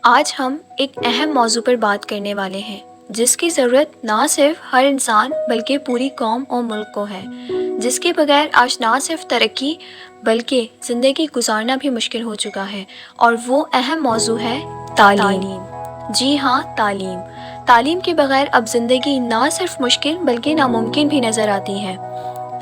آج ہم ایک اہم موضوع پر بات کرنے والے ہیں جس کی ضرورت نہ صرف ہر انسان بلکہ پوری قوم اور ملک کو ہے، جس کے بغیر آج نہ صرف ترقی بلکہ زندگی گزارنا بھی مشکل ہو چکا ہے، اور وہ اہم موضوع ہے تعلیم۔ جی ہاں، تعلیم۔ تعلیم کے بغیر اب زندگی نہ صرف مشکل بلکہ ناممکن بھی نظر آتی ہے۔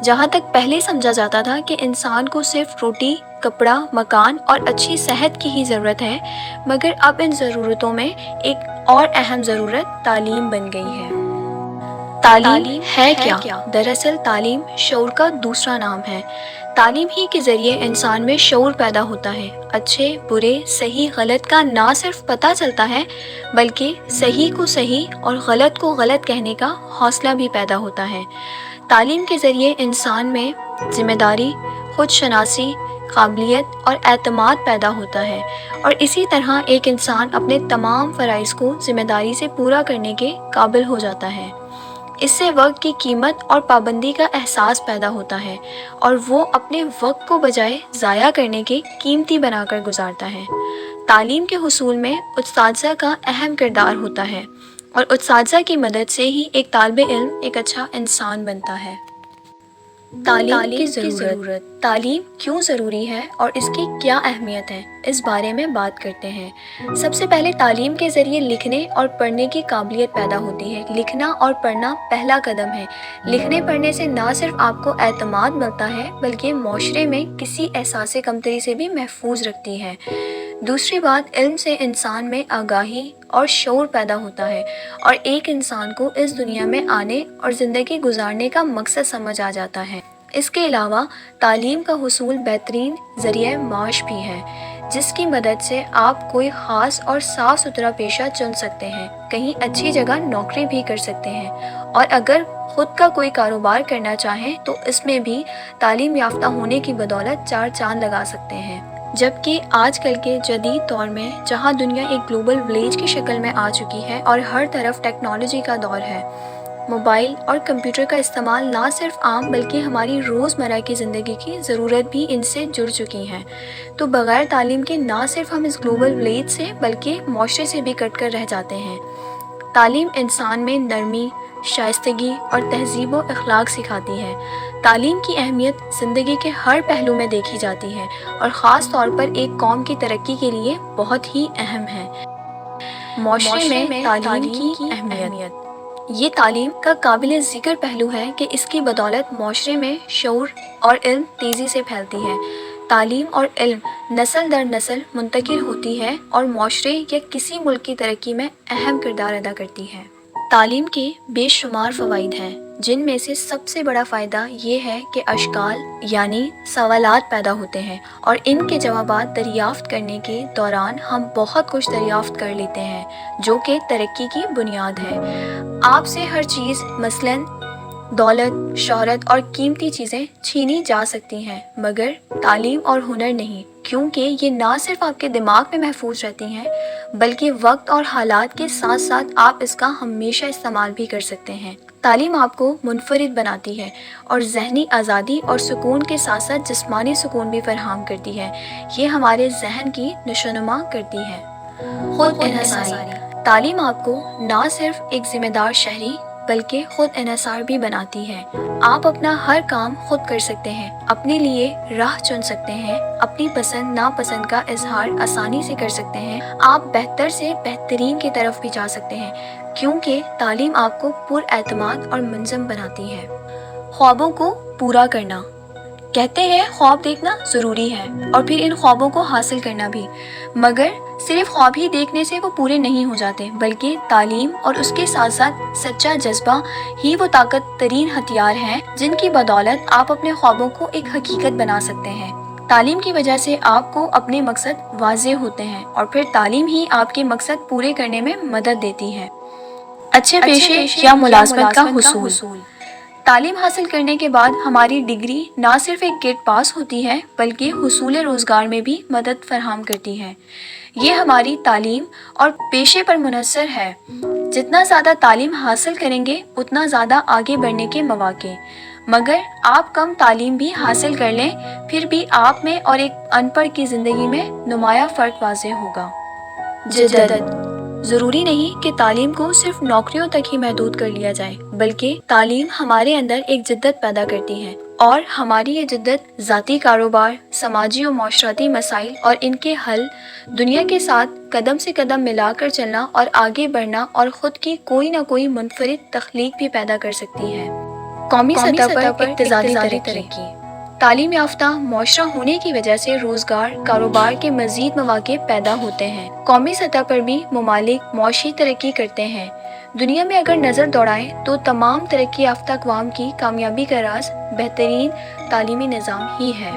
جہاں تک پہلے سمجھا جاتا تھا کہ انسان کو صرف روٹی، کپڑا، مکان اور اچھی صحت کی ہی ضرورت ہے، مگر اب ان ضرورتوں میں ایک اور اہم ضرورت تعلیم بن گئی ہے۔ تعلیم ہے کیا؟ دراصل تعلیم شعور کا دوسرا نام ہے۔ تعلیم ہی کے ذریعے انسان میں شعور پیدا ہوتا ہے، اچھے، برے، صحیح، غلط کا نہ صرف پتہ چلتا ہے بلکہ صحیح کو صحیح اور غلط کو غلط کہنے کا حوصلہ بھی پیدا ہوتا ہے۔ تعلیم کے ذریعے انسان میں ذمہ داری، خود شناسی، قابلیت اور اعتماد پیدا ہوتا ہے، اور اسی طرح ایک انسان اپنے تمام فرائض کو ذمہ داری سے پورا کرنے کے قابل ہو جاتا ہے۔ اس سے وقت کی قیمت اور پابندی کا احساس پیدا ہوتا ہے، اور وہ اپنے وقت کو بجائے ضائع کرنے کے قیمتی بنا کر گزارتا ہے۔ تعلیم کے حصول میں اساتذہ کا اہم کردار ہوتا ہے، اور اساتذہ کی مدد سے ہی ایک طالب علم ایک اچھا انسان بنتا ہے۔ تعلیم کی ضرورت۔ تعلیم کیوں ضروری ہے اور اس کی کیا اہمیت ہے، اس بارے میں بات کرتے ہیں۔ سب سے پہلے تعلیم کے ذریعے لکھنے اور پڑھنے کی قابلیت پیدا ہوتی ہے۔ لکھنا اور پڑھنا پہلا قدم ہے۔ لکھنے پڑھنے سے نہ صرف آپ کو اعتماد ملتا ہے بلکہ معاشرے میں کسی احساس کمتری سے بھی محفوظ رکھتی ہے۔ دوسری بات، علم سے انسان میں آگاہی اور شعور پیدا ہوتا ہے، اور ایک انسان کو اس دنیا میں آنے اور زندگی گزارنے کا مقصد سمجھ آ جاتا ہے۔ اس کے علاوہ تعلیم کا حصول بہترین ذریعہ معاش بھی ہے، جس کی مدد سے آپ کوئی خاص اور صاف ستھرا پیشہ چن سکتے ہیں، کہیں اچھی جگہ نوکری بھی کر سکتے ہیں، اور اگر خود کا کوئی کاروبار کرنا چاہیں تو اس میں بھی تعلیم یافتہ ہونے کی بدولت 4 چاند لگا سکتے ہیں۔ جبکہ آج کل کے جدید دور میں جہاں دنیا ایک گلوبل ولیج کی شکل میں آ چکی ہے اور ہر طرف ٹیکنالوجی کا دور ہے، موبائل اور کمپیوٹر کا استعمال نہ صرف عام بلکہ ہماری روزمرہ کی زندگی کی ضرورت بھی ان سے جڑ چکی ہے، تو بغیر تعلیم کے نہ صرف ہم اس گلوبل ولیج سے بلکہ معاشرے سے بھی کٹ کر رہ جاتے ہیں۔ تعلیم انسان میں نرمی، شائستگی اور تہذیب و اخلاق سکھاتی ہے۔ تعلیم کی اہمیت زندگی کے ہر پہلو میں دیکھی جاتی ہے، اور خاص طور پر ایک قوم کی ترقی کے لیے بہت ہی اہم ہے۔ معاشرے میں تعلیم کی اہمیت۔ یہ تعلیم کا قابل ذکر پہلو ہے کہ اس کی بدولت معاشرے میں شعور اور علم تیزی سے پھیلتی ہے۔ تعلیم اور علم نسل در نسل منتقل ہوتی ہے اور معاشرے یا کسی ملک کی ترقی میں اہم کردار ادا کرتی ہے۔ تعلیم کے بے شمار فوائد ہیں، جن میں سے سب سے بڑا فائدہ یہ ہے کہ اشکال یعنی سوالات پیدا ہوتے ہیں، اور ان کے جوابات دریافت کرنے کے دوران ہم بہت کچھ دریافت کر لیتے ہیں، جو کہ ترقی کی بنیاد ہے۔ آپ سے ہر چیز مثلاً دولت، شہرت اور قیمتی چیزیں چھینی جا سکتی ہیں، مگر تعلیم اور ہنر نہیں، کیونکہ یہ نہ صرف آپ کے دماغ میں محفوظ رہتی ہیں بلکہ وقت اور حالات کے ساتھ ساتھ آپ اس کا ہمیشہ استعمال بھی کر سکتے ہیں۔ تعلیم آپ کو منفرد بناتی ہے اور ذہنی آزادی اور سکون کے ساتھ ساتھ جسمانی سکون بھی فراہم کرتی ہے۔ یہ ہمارے ذہن کی نشوونما کرتی ہے۔ خود انحصاری۔ تعلیم آپ کو نہ صرف ایک ذمہ دار شہری بلکہ خود انحصار بھی بناتی ہے۔ آپ اپنا ہر کام خود کر سکتے ہیں، اپنے لیے راہ چن سکتے ہیں، اپنی پسند ناپسند کا اظہار آسانی سے کر سکتے ہیں، آپ بہتر سے بہترین کی طرف بھی جا سکتے ہیں، کیونکہ تعلیم آپ کو پر اعتماد اور منظم بناتی ہے۔ خوابوں کو پورا کرنا۔ کہتے ہیں خواب دیکھنا ضروری ہے اور پھر ان خوابوں کو حاصل کرنا بھی، مگر صرف خواب ہی دیکھنے سے وہ پورے نہیں ہو جاتے، بلکہ تعلیم اور اس کے ساتھ ساتھ سچا جذبہ ہی وہ طاقت ترین ہتھیار ہیں جن کی بدولت آپ اپنے خوابوں کو ایک حقیقت بنا سکتے ہیں۔ تعلیم کی وجہ سے آپ کو اپنے مقصد واضح ہوتے ہیں، اور پھر تعلیم ہی آپ کے مقصد پورے کرنے میں مدد دیتی ہے۔ اچھے پیشے یا ملازمت کا حصول۔ تعلیم حاصل کرنے کے بعد ہماری ڈگری نہ صرف ایک گیٹ پاس ہوتی ہے بلکہ حصول روزگار میں بھی مدد فراہم کرتی ہے۔ یہ ہماری تعلیم اور پیشے پر منحصر ہے۔ جتنا زیادہ تعلیم حاصل کریں گے اتنا زیادہ آگے بڑھنے کے مواقع، مگر آپ کم تعلیم بھی حاصل کر لیں پھر بھی آپ میں اور ایک ان پڑھ کی زندگی میں نمایاں فرق واضح ہوگا۔ جدت ضروری نہیں کہ تعلیم کو صرف نوکریوں تک ہی محدود کر لیا جائے، بلکہ تعلیم ہمارے اندر ایک جدت پیدا کرتی ہے، اور ہماری یہ جدت ذاتی کاروبار، سماجی و معاشرتی مسائل اور ان کے حل، دنیا کے ساتھ قدم سے قدم ملا کر چلنا اور آگے بڑھنا، اور خود کی کوئی نہ کوئی منفرد تخلیق بھی پیدا کر سکتی ہے۔ قومی سطح پر اقتصادی ترقی۔ تعلیم یافتہ معاشرہ ہونے کی وجہ سے روزگار، کاروبار کے مزید مواقع پیدا ہوتے ہیں۔ قومی سطح پر بھی ممالک معاشی ترقی کرتے ہیں۔ دنیا میں اگر نظر دوڑائیں تو تمام ترقی یافتہ اقوام کی کامیابی کا راز بہترین تعلیمی نظام ہی ہے۔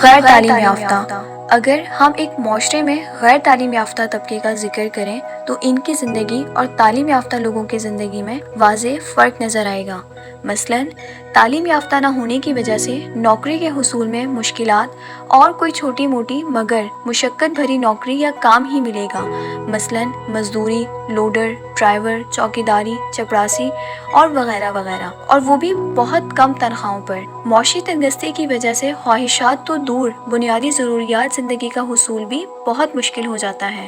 غیر تعلیم یافتہ۔ اگر ہم ایک معاشرے میں غیر تعلیم یافتہ طبقے کا ذکر کریں تو ان کی زندگی اور تعلیم یافتہ لوگوں کی زندگی میں واضح فرق نظر آئے گا۔ مثلاً تعلیم یافتہ نہ ہونے کی وجہ سے نوکری کے حصول میں مشکلات، اور کوئی چھوٹی موٹی مگر مشقت بھری نوکری یا کام ہی ملے گا، مثلاً مزدوری، لوڈر، ڈرائیور، چوکیداری، چپراسی اور وغیرہ وغیرہ، اور وہ بھی بہت کم تنخواہوں پر۔ معاشی تنگستی کی وجہ سے خواہشات تو دور، بنیادی ضروریات زندگی کا حصول بھی بہت مشکل ہو جاتا ہے۔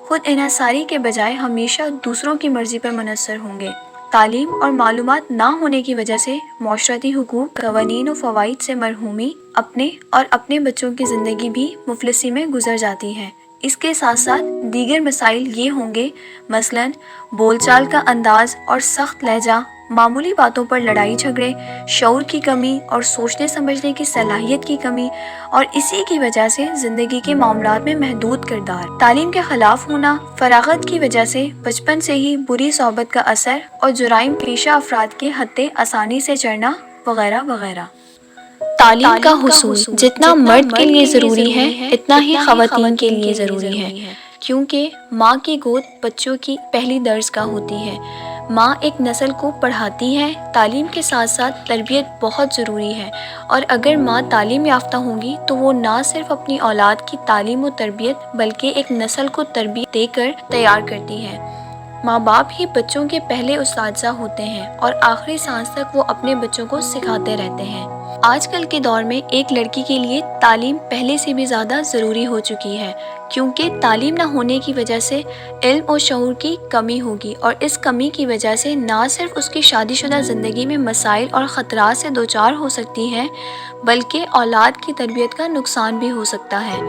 خود انحصاری کے بجائے ہمیشہ دوسروں کی مرضی پر منحصر ہوں گے۔ تعلیم اور معلومات نہ ہونے کی وجہ سے معاشرتی حقوق، قوانین و فوائد سے محرومی، اپنے اور اپنے بچوں کی زندگی بھی مفلسی میں گزر جاتی ہے۔ اس کے ساتھ ساتھ دیگر مسائل یہ ہوں گے، مثلاً بول چال کا انداز اور سخت لہجہ، معمولی باتوں پر لڑائی جھگڑے، شعور کی کمی اور سوچنے سمجھنے کی صلاحیت کی کمی، اور اسی کی وجہ سے زندگی کے معاملات میں محدود کردار، تعلیم کے خلاف ہونا، فراغت کی وجہ سے بچپن سے ہی بری صحبت کا اثر، اور جرائم پیشہ افراد کے ہتھے آسانی سے چڑھنا، وغیرہ وغیرہ۔ تعلیم کا حصول جتنا مرد کے لیے ضروری ہے اتنا ہی خواتین کے لیے ضروری ہے، کیونکہ ماں کی گود بچوں کی پہلی درسگاہ ہوتی ہے۔ ماں ایک نسل کو پڑھاتی ہے۔ تعلیم کے ساتھ ساتھ تربیت بہت ضروری ہے، اور اگر ماں تعلیم یافتہ ہوگی تو وہ نہ صرف اپنی اولاد کی تعلیم و تربیت بلکہ ایک نسل کو تربیت دے کر تیار کرتی ہے۔ ماں باپ ہی بچوں کے پہلے اساتذہ ہوتے ہیں، اور آخری سانس تک وہ اپنے بچوں کو سکھاتے رہتے ہیں۔ آج کل کے دور میں ایک لڑکی کے لیے تعلیم پہلے سے بھی زیادہ ضروری ہو چکی ہے، کیونکہ تعلیم نہ ہونے کی وجہ سے علم و شعور کی کمی ہوگی، اور اس کمی کی وجہ سے نہ صرف اس کی شادی شدہ زندگی میں مسائل اور خطرات سے دوچار ہو سکتی ہے، بلکہ اولاد کی تربیت کا نقصان بھی ہو سکتا ہے۔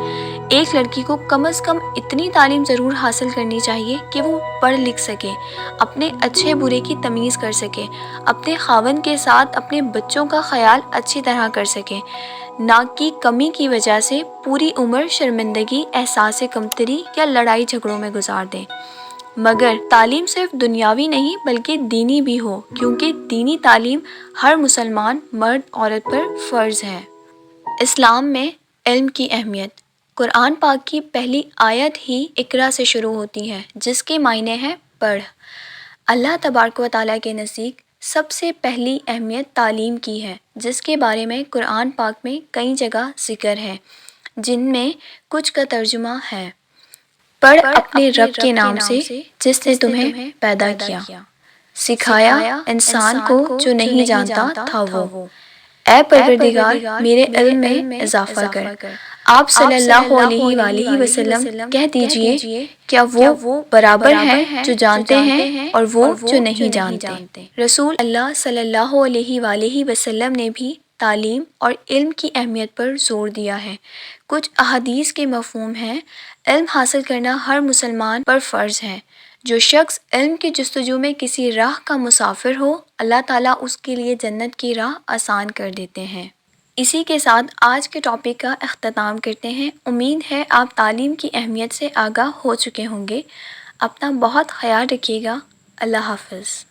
ایک لڑکی کو کم از کم اتنی تعلیم ضرور حاصل کرنی چاہیے کہ وہ پڑھ لکھ سکے، اپنے اچھے برے کی تمیز کر سکے، اپنے خاوند کے ساتھ اپنے بچوں کا خیال اچھی طرح کر سکے، نہ کہ کمی کی وجہ سے پوری عمر شرمندگی، احساس کمتری یا لڑائی جھگڑوں میں گزار دے۔ مگر تعلیم صرف دنیاوی نہیں بلکہ دینی بھی ہو، کیونکہ دینی تعلیم ہر مسلمان مرد عورت پر فرض ہے۔ اسلام میں علم کی اہمیت۔ قرآن پاک کی پہلی آیت ہی اقرا سے شروع ہوتی ہے، جس کے معنی ہے پڑھ۔ اللہ تبارک و تعالیٰ کے نزدیک سب سے پہلی اہمیت تعلیم کی ہے، جس کے بارے میں قرآن پاک میں کئی جگہ ذکر ہے، جن میں کچھ کا ترجمہ ہے: پڑھ اپنے رب کے نام سے جس نے تمہیں پیدا کیا، سکھایا انسان کو جو نہیں جانتا تھا وہ۔ اے پروردگار، میرے علم میں اضافہ کر۔ آپ صلی اللہ علیہ وآلہ وسلم کہہ دیجئے، کیا وہ برابر ہیں جو جانتے ہیں اور وہ جو نہیں جانتے؟ رسول اللہ صلی اللہ علیہ وآلہ وسلم نے بھی تعلیم اور علم کی اہمیت پر زور دیا ہے۔ کچھ احادیث کے مفہوم ہیں: علم حاصل کرنا ہر مسلمان پر فرض ہے۔ جو شخص علم کی جستجو میں کسی راہ کا مسافر ہو، اللہ تعالیٰ اس کے لیے جنت کی راہ آسان کر دیتے ہیں۔ اسی کے ساتھ آج کے ٹاپک کا اختتام کرتے ہیں۔ امید ہے آپ تعلیم کی اہمیت سے آگاہ ہو چکے ہوں گے۔ اپنا بہت خیال رکھیے گا۔ اللہ حافظ۔